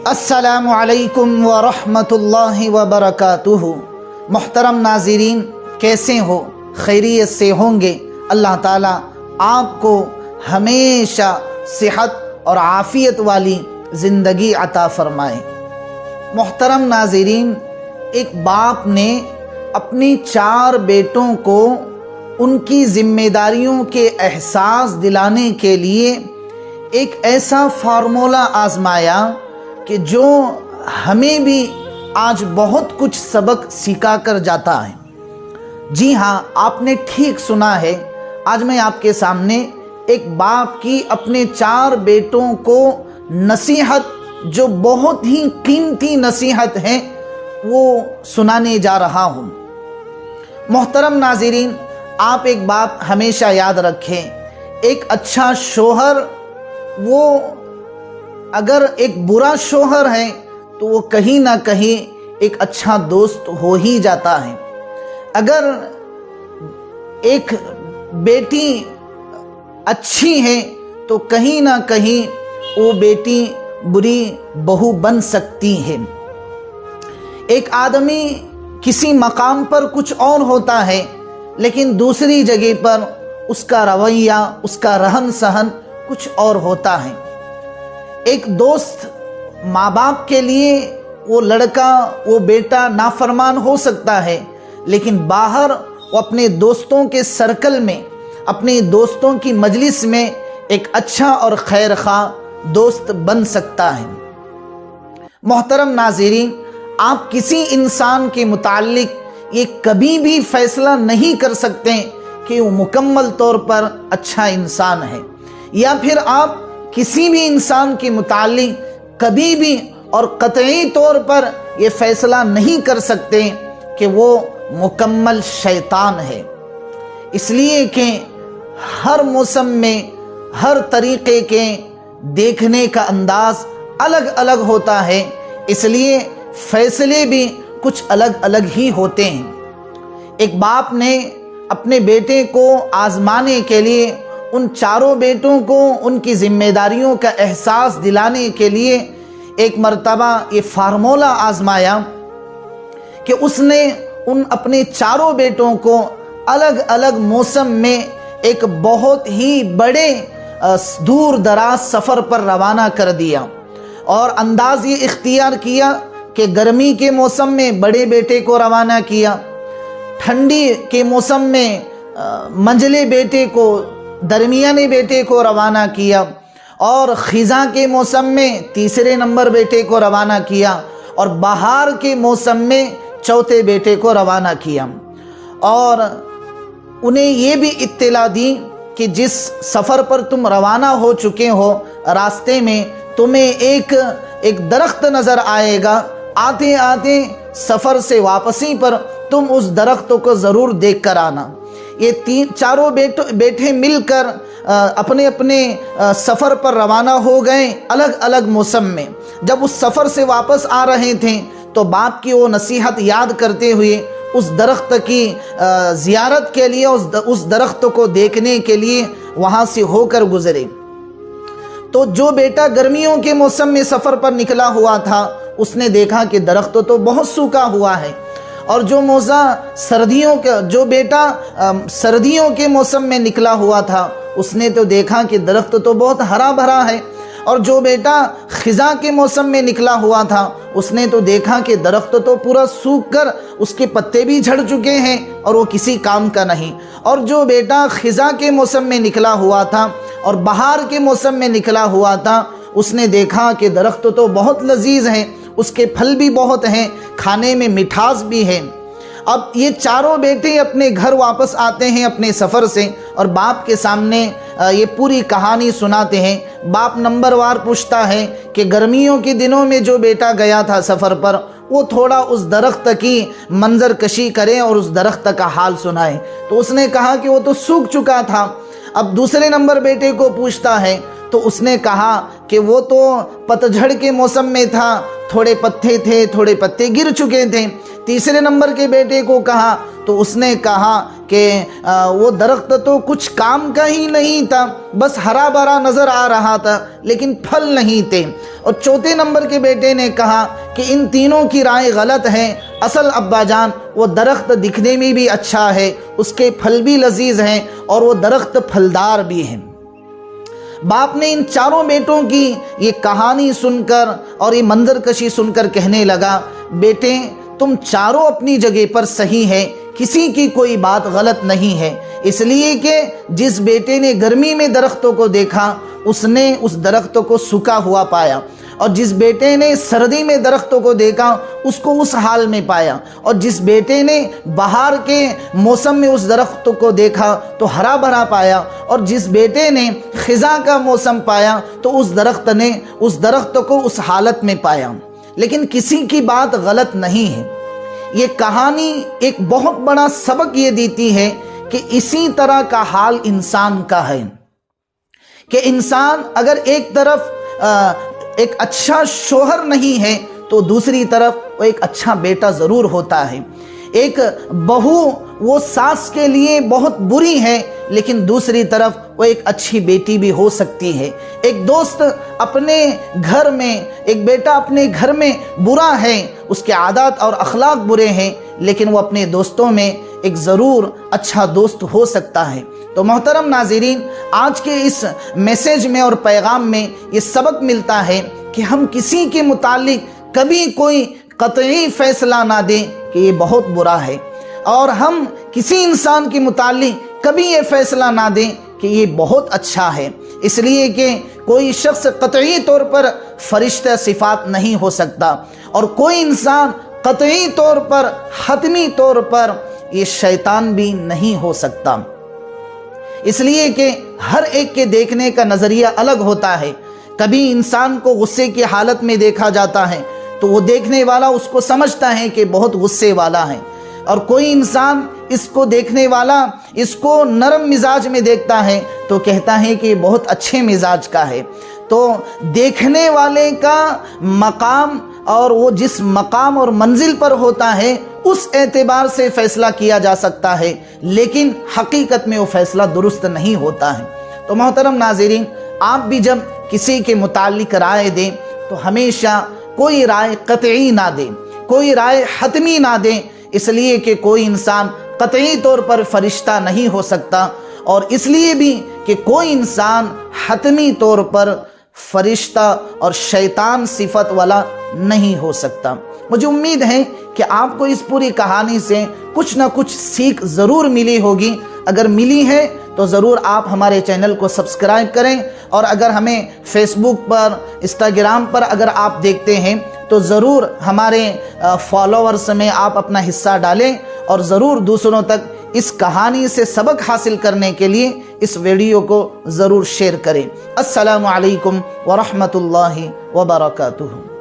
السلام علیکم ورحمۃ اللہ وبرکاتہ۔ محترم ناظرین، کیسے ہو؟ خیریت سے ہوں گے؟ اللہ تعالیٰ آپ کو ہمیشہ صحت اور عافیت والی زندگی عطا فرمائے۔ محترم ناظرین، ایک باپ نے اپنی 4 بیٹوں کو ان کی ذمہ داریوں کے احساس دلانے کے لیے ایک ایسا فارمولہ آزمایا کہ جو ہمیں بھی آج بہت کچھ سبق سکھا کر جاتا ہے۔ جی ہاں، آپ نے ٹھیک سنا ہے۔ آج میں آپ کے سامنے ایک باپ کی اپنے 4 بیٹوں کو نصیحت، جو بہت ہی قیمتی نصیحت ہے، وہ سنانے جا رہا ہوں۔ محترم ناظرین، آپ ایک بات ہمیشہ یاد رکھیں، ایک اچھا شوہر، وہ اگر ایک برا شوہر ہے تو وہ کہیں نہ کہیں ایک اچھا دوست ہو ہی جاتا ہے۔ اگر ایک بیٹی اچھی ہے تو کہیں نہ کہیں وہ بیٹی بری بہو بن سکتی ہے۔ ایک آدمی کسی مقام پر کچھ اور ہوتا ہے، لیکن دوسری جگہ پر اس کا رویہ، اس کا رہن سہن کچھ اور ہوتا ہے۔ ایک دوست، ماں باپ کے لیے وہ لڑکا، وہ بیٹا نافرمان ہو سکتا ہے، لیکن باہر وہ اپنے دوستوں کے سرکل میں، اپنے دوستوں کی مجلس میں ایک اچھا اور خیر خواہ دوست بن سکتا ہے۔ محترم ناظرین، آپ کسی انسان کے متعلق یہ کبھی بھی فیصلہ نہیں کر سکتے کہ وہ مکمل طور پر اچھا انسان ہے، یا پھر آپ کسی بھی انسان کے متعلق کبھی بھی اور قطعی طور پر یہ فیصلہ نہیں کر سکتے کہ وہ مکمل شیطان ہے، اس لیے کہ ہر موسم میں ہر طریقے کے دیکھنے کا انداز الگ الگ ہوتا ہے، اس لیے فیصلے بھی کچھ الگ الگ ہی ہوتے ہیں۔ ایک باپ نے اپنے بیٹے کو آزمانے کے لیے ان 4 بیٹوں کو ان کی ذمہ داریوں کا احساس دلانے کے لیے ایک مرتبہ یہ فارمولہ آزمایا کہ اس نے ان اپنے 4 بیٹوں کو الگ الگ موسم میں ایک بہت ہی بڑے دور دراز سفر پر روانہ کر دیا، اور انداز یہ اختیار کیا کہ گرمی کے موسم میں بڑے بیٹے کو روانہ کیا، ٹھنڈی کے موسم میں منجلے بیٹے کو، درمیانے بیٹے کو روانہ کیا، اور خزاں کے موسم میں تیسرے نمبر بیٹے کو روانہ کیا، اور بہار کے موسم میں چوتھے بیٹے کو روانہ کیا۔ اور انہیں یہ بھی اطلاع دی کہ جس سفر پر تم روانہ ہو چکے ہو، راستے میں تمہیں ایک درخت نظر آئے گا، آتے آتے سفر سے واپسی پر تم اس درخت کو ضرور دیکھ کر آنا۔ یہ 4 بیٹے مل کر اپنے اپنے سفر پر روانہ ہو گئے الگ الگ موسم میں۔ جب اس سفر سے واپس آ رہے تھے تو باپ کی وہ نصیحت یاد کرتے ہوئے اس درخت کی زیارت کے لیے، اس درخت کو دیکھنے کے لیے وہاں سے ہو کر گزرے۔ تو جو بیٹا گرمیوں کے موسم میں سفر پر نکلا ہوا تھا، اس نے دیکھا کہ درخت تو بہت سوکھا ہوا ہے، اور جو بیٹا سردیوں کے موسم میں نکلا ہوا تھا، اس نے تو دیکھا کہ درخت تو بہت ہرا بھرا ہے، اور جو بیٹا خزاں کے موسم میں نکلا ہوا تھا، اس نے تو دیکھا کہ درخت تو پورا سوکھ کر اس کے پتے بھی جھڑ چکے ہیں اور وہ کسی کام کا نہیں۔ اور جو بیٹا خزاں کے موسم میں نکلا ہوا تھا اور بہار کے موسم میں نکلا ہوا تھا، اس نے دیکھا کہ درخت تو بہت لذیذ ہیں، اس کے پھل بھی بہت ہیں، کھانے میں مٹھاس بھی ہے۔ اب یہ 4 بیٹے اپنے گھر واپس آتے ہیں اپنے سفر سے، اور باپ کے سامنے یہ پوری کہانی سناتے ہیں۔ باپ نمبر وار پوچھتا ہے کہ گرمیوں کے دنوں میں جو بیٹا گیا تھا سفر پر، وہ تھوڑا اس درخت کی منظر کشی کرے اور اس درخت کا حال سنائے۔ تو اس نے کہا کہ وہ تو سوکھ چکا تھا۔ اب دوسرے نمبر بیٹے کو پوچھتا ہے تو اس نے کہا کہ وہ تو پتجھڑ کے موسم میں تھا، تھوڑے پتے تھے، تھوڑے پتے گر چکے تھے۔ تیسرے نمبر کے بیٹے کو کہا تو اس نے کہا کہ وہ درخت تو کچھ کام کا ہی نہیں تھا، بس ہرا بھرا نظر آ رہا تھا لیکن پھل نہیں تھے۔ اور چوتھے نمبر کے بیٹے نے کہا کہ ان تینوں کی رائے غلط ہے، اصل ابا جان وہ درخت دکھنے میں بھی اچھا ہے، اس کے پھل بھی لذیذ ہیں اور وہ درخت پھلدار بھی ہیں۔ باپ نے ان چاروں بیٹوں کی یہ کہانی سن کر اور یہ منظر کشی سن کر کہنے لگا، بیٹے تم چاروں اپنی جگہ پر صحیح ہے، کسی کی کوئی بات غلط نہیں ہے، اس لیے کہ جس بیٹے نے گرمی میں درختوں کو دیکھا اس نے اس درخت کو سوکھا ہوا پایا، اور جس بیٹے نے سردی میں درختوں کو دیکھا اس کو اس حال میں پایا، اور جس بیٹے نے بہار کے موسم میں اس درخت کو دیکھا تو ہرا بھرا پایا، اور جس بیٹے نے خزاں کا موسم پایا تو اس درخت کو اس حالت میں پایا۔ لیکن کسی کی بات غلط نہیں ہے۔ یہ کہانی ایک بہت بڑا سبق یہ دیتی ہے کہ اسی طرح کا حال انسان کا ہے کہ انسان اگر ایک طرف ایک اچھا شوہر نہیں ہے تو دوسری طرف وہ ایک اچھا بیٹا ضرور ہوتا ہے۔ ایک بہو وہ ساس کے لیے بہت بری ہے لیکن دوسری طرف وہ ایک اچھی بیٹی بھی ہو سکتی ہے۔ ایک دوست اپنے گھر میں، ایک بیٹا اپنے گھر میں برا ہے، اس کے عادات اور اخلاق برے ہیں، لیکن وہ اپنے دوستوں میں ایک ضرور اچھا دوست ہو سکتا ہے۔ تو محترم ناظرین، آج کے اس میسیج میں اور پیغام میں یہ سبق ملتا ہے کہ ہم کسی کے متعلق کبھی کوئی قطعی فیصلہ نہ دیں کہ یہ بہت برا ہے، اور ہم کسی انسان کے متعلق کبھی یہ فیصلہ نہ دیں کہ یہ بہت اچھا ہے، اس لیے کہ کوئی شخص قطعی طور پر فرشتہ صفات نہیں ہو سکتا، اور کوئی انسان قطعی طور پر، حتمی طور پر یہ شیطان بھی نہیں ہو سکتا، اس لیے کہ ہر ایک کے دیکھنے کا نظریہ الگ ہوتا ہے۔ کبھی انسان کو غصے کی حالت میں دیکھا جاتا ہے تو وہ دیکھنے والا اس کو سمجھتا ہے کہ بہت غصے والا ہے، اور کوئی انسان اس کو دیکھنے والا اس کو نرم مزاج میں دیکھتا ہے تو کہتا ہے کہ یہ بہت اچھے مزاج کا ہے۔ تو دیکھنے والے کا مقام اور وہ جس مقام اور منزل پر ہوتا ہے اس اعتبار سے فیصلہ کیا جا سکتا ہے، لیکن حقیقت میں وہ فیصلہ درست نہیں ہوتا ہے۔ تو محترم ناظرین، آپ بھی جب کسی کے متعلق رائے دیں تو ہمیشہ کوئی رائے قطعی نہ دیں، کوئی رائے حتمی نہ دیں، اس لیے کہ کوئی انسان قطعی طور پر فرشتہ نہیں ہو سکتا، اور اس لیے بھی کہ کوئی انسان حتمی طور پر فرشتہ اور شیطان صفت والا نہیں ہو سکتا۔ مجھے امید ہے کہ آپ کو اس پوری کہانی سے کچھ نہ کچھ سیکھ ضرور ملی ہوگی۔ اگر ملی ہے تو ضرور آپ ہمارے چینل کو سبسکرائب کریں، اور اگر ہمیں فیس بک پر، انسٹاگرام پر اگر آپ دیکھتے ہیں تو ضرور ہمارے فالوورز میں آپ اپنا حصہ ڈالیں، اور ضرور دوسروں تک اس کہانی سے سبق حاصل کرنے کے لیے اس ویڈیو کو ضرور شیئر کریں۔ السلام علیکم ورحمۃ اللہ وبرکاتہ۔